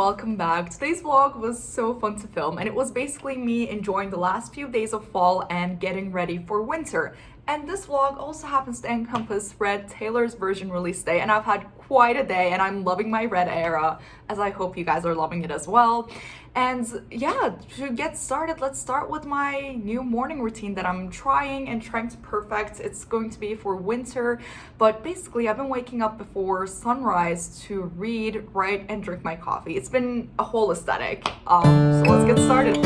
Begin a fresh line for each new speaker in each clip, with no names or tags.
welcome back. Today's vlog was so fun to film and it was basically me enjoying the last few days of fall and getting ready for winter. And this vlog also happens to encompass Red Taylor's version release day, and I've had quite a day and I'm loving my Red era, as I hope you guys are loving it as well. And yeah, to get started, let's start with my new morning routine that I'm trying to perfect. It's going to be for winter, but basically I've been waking up before sunrise to read, write, and drink my coffee. It's been a whole aesthetic. So let's get started.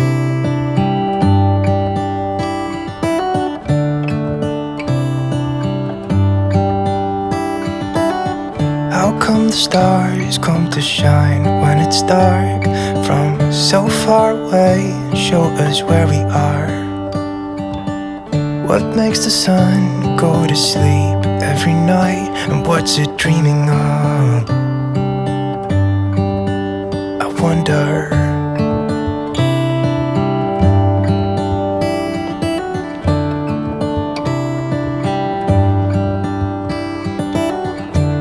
How come the stars come to shine when it's dark from so far away and show us where we are? What makes the sun go to sleep every night, and what's it dreaming of? I wonder.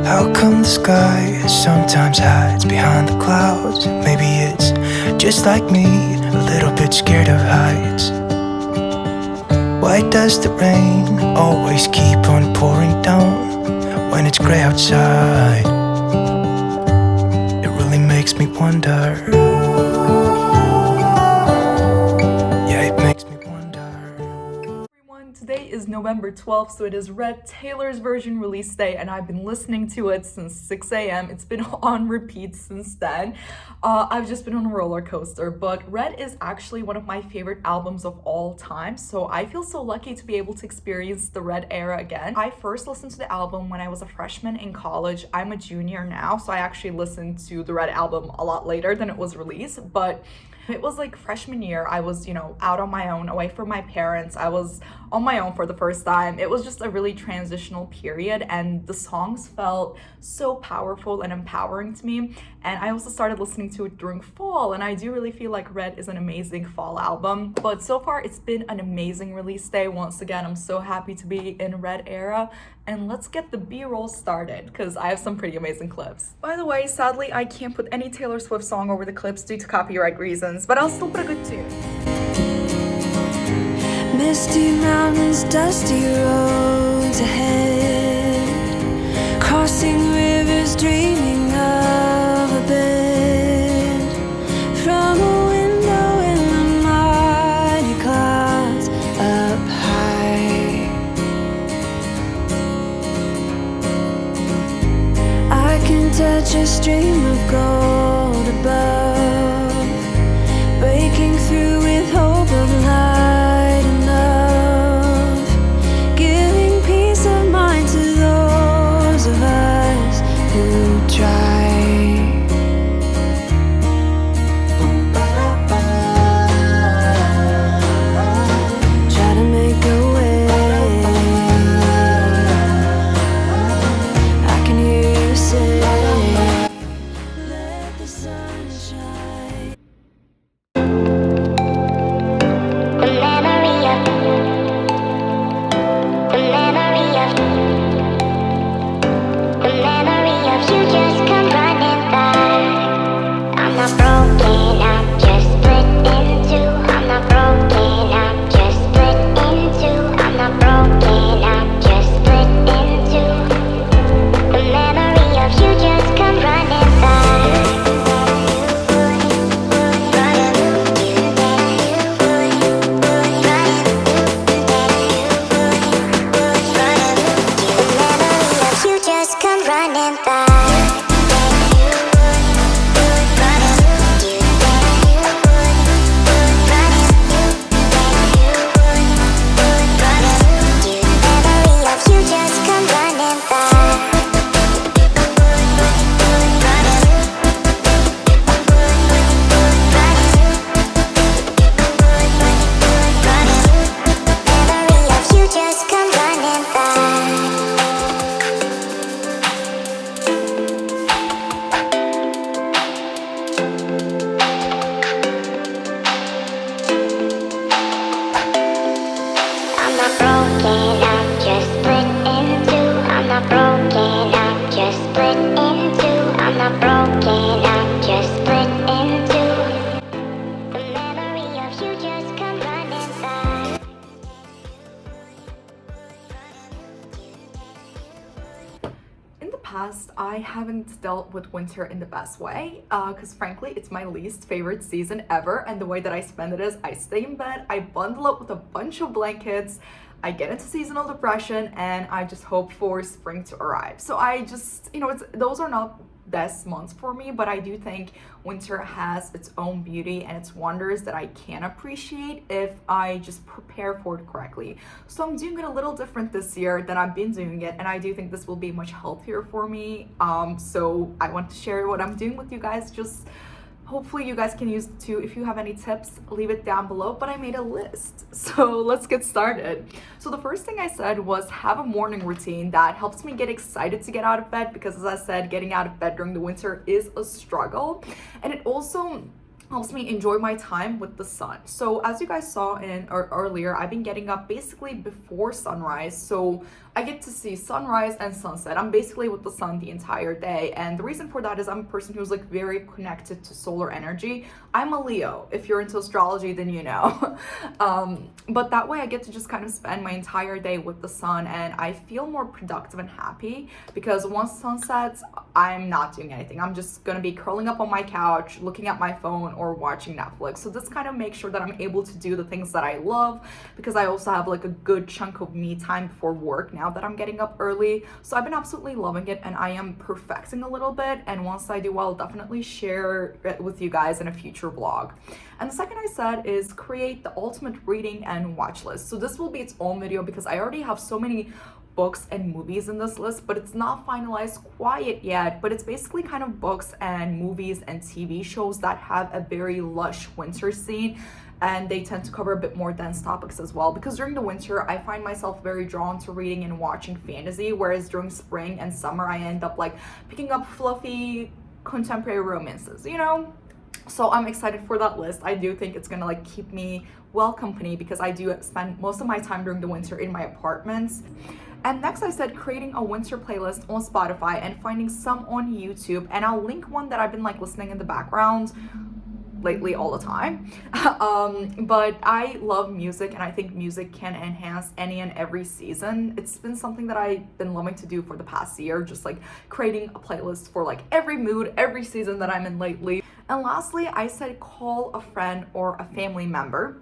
How come the sky sometimes hides behind the clouds? Maybe it's just like me, a little bit scared of heights. Why does the rain always keep on pouring down when it's gray outside? It really makes me wonder. Yeah, it makes me wonder.
Today is November 12th, so it is Red Taylor's version release day, and I've been listening to it since 6 a.m. It's been on repeat since then. I've just been on a roller coaster, but Red is actually one of my favorite albums of all time, so I feel so lucky to be able to experience the Red era again. I first listened to the album when I was a freshman in college. I'm a junior now, so I actually listened to the Red album a lot later than it was released, but it was like freshman year. I was, out on my own, away from my parents. I was on my own for the first time. It was just a really transitional period, and the songs felt so powerful and empowering to me. And I also started listening to it during fall, and I do really feel like Red is an amazing fall album. But so far, it's been an amazing release day. Once again, I'm so happy to be in Red era. And let's get the B-roll started, because I have some pretty amazing clips. By the way, sadly, I can't put any Taylor Swift song over the clips due to copyright reasons, but I'll still put a good tune.
Misty mountains, dusty roads ahead, crossing rivers, dreaming of a bed, from a window in the mighty clouds up high. I can touch a stream of gold above, breaking through with hope of light enough, giving peace of mind to those of us who try. Try to make a way. I can hear you say,
haven't dealt with winter in the best way, because frankly, it's my least favorite season ever. And the way that I spend it is I stay in bed, I bundle up with a bunch of blankets, I get into seasonal depression, and I just hope for spring to arrive. So I just, those are not best months for me, but I do think winter has its own beauty and its wonders that I can appreciate if I just prepare for it correctly. So I'm doing it a little different this year than I've been doing it, and I do think this will be much healthier for me. So I want to share what I'm doing with you guys. Just hopefully you guys can use it too. If you have any tips, leave it down below, but I made a list. So let's get started. So the first thing I said was have a morning routine that helps me get excited to get out of bed, because as I said, getting out of bed during the winter is a struggle. And it also helps me enjoy my time with the sun. So as you guys saw earlier, I've been getting up basically before sunrise. So I get to see sunrise and sunset. I'm basically with the sun the entire day. And the reason for that is I'm a person who's like very connected to solar energy. I'm a Leo. If you're into astrology, then you know. But that way I get to just kind of spend my entire day with the sun, and I feel more productive and happy, because once sun sets, I'm not doing anything. I'm just gonna be curling up on my couch, looking at my phone or watching Netflix. So this kind of makes sure that I'm able to do the things that I love, because I also have like a good chunk of me time before work now that I'm getting up early. So I've been absolutely loving it, and I am perfecting a little bit, and once I do, I'll definitely share it with you guys in a future vlog. And the second I said is create the ultimate reading and watch list. So this will be its own video, because I already have so many books and movies in this list, but it's not finalized quite yet. But it's basically kind of books and movies and TV shows that have a very lush winter scene, and they tend to cover a bit more dense topics as well, because during the winter I find myself very drawn to reading and watching fantasy, whereas during spring and summer I end up like picking up fluffy contemporary romances, So I'm excited for that list. I do think it's gonna like keep me well company, because I do spend most of my time during the winter in my apartments. And next I said creating a winter playlist on Spotify and finding some on YouTube, and I'll link one that I've been like listening in the background lately all the time. But I love music, and I think music can enhance any and every season. It's been something that I've been loving to do for the past year, just like creating a playlist for like every mood, every season that I'm in lately. And lastly, I said call a friend or a family member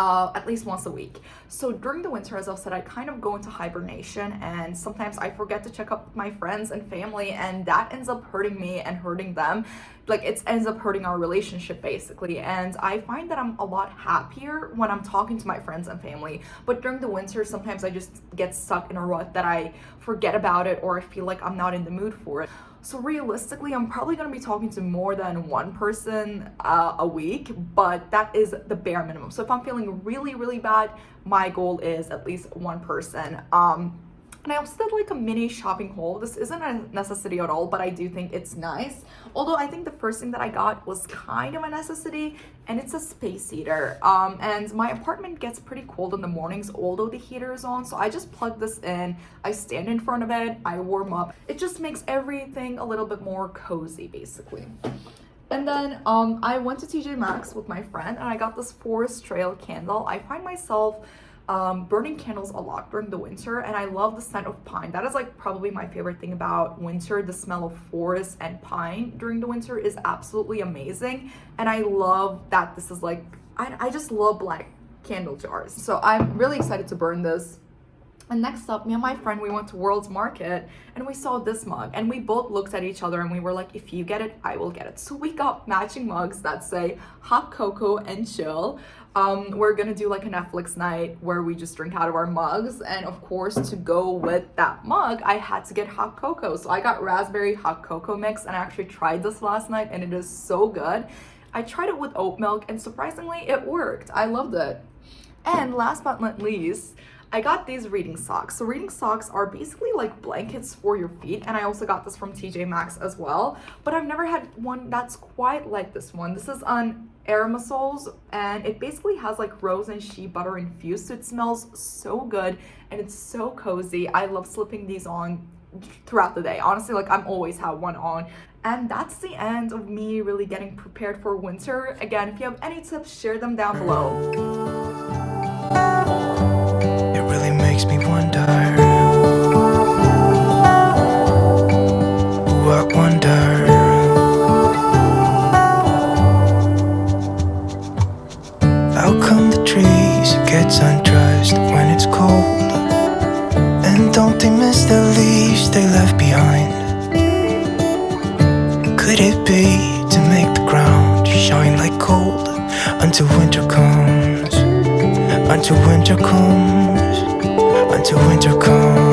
at least once a week. So during the winter, as I've said, I kind of go into hibernation, and sometimes I forget to check up with my friends and family, and that ends up hurting me and hurting them. Like it ends up hurting our relationship basically. And I find that I'm a lot happier when I'm talking to my friends and family. But during the winter, sometimes I just get stuck in a rut that I forget about it, or I feel like I'm not in the mood for it. So realistically, I'm probably going to be talking to more than one person a week, but that is the bare minimum. So if I'm feeling really, really bad, my goal is at least one person. And I also did like a mini shopping haul. This isn't a necessity at all, but I do think it's nice. Although I think the first thing that I got was kind of a necessity, and it's a space heater. And my apartment gets pretty cold in the mornings, although the heater is on. So I just plug this in, I stand in front of it, I warm up. It just makes everything a little bit more cozy, basically. And then I went to TJ Maxx with my friend, and I got this forest trail candle. I find myself burning candles a lot during the winter, and I love the scent of pine. That is like probably my favorite thing about winter. The smell of forest and pine during the winter is absolutely amazing, and I love that this is like, I just love black candle jars. So I'm really excited to burn this. And next up, me and my friend, we went to World's Market, and we saw this mug, and we both looked at each other and we were like, if you get it, I will get it. So we got matching mugs that say hot cocoa and chill. We're gonna do like a Netflix night where we just drink out of our mugs, and of course, to go with that mug, I had to get hot cocoa. So I got raspberry hot cocoa mix, and I actually tried this last night, and it is so good. I tried it with oat milk, and surprisingly, it worked. I loved it. And last but not least, I got these reading socks. So reading socks are basically like blankets for your feet, and I also got this from TJ Maxx as well, but I've never had one that's quite like this one. This is on aerosols, and it basically has like rose and shea butter infused, so it smells so good and it's so cozy. I love slipping these on throughout the day. Honestly, like I'm always have one on. And that's the end of me really getting prepared for winter. Again, if you have any tips, share them down below.
It really makes me wonder wonder. How come the trees gets undressed when it's cold? And don't they miss the leaves they left behind? Could it be to make the ground shine like gold until winter comes? Until winter comes, until winter comes.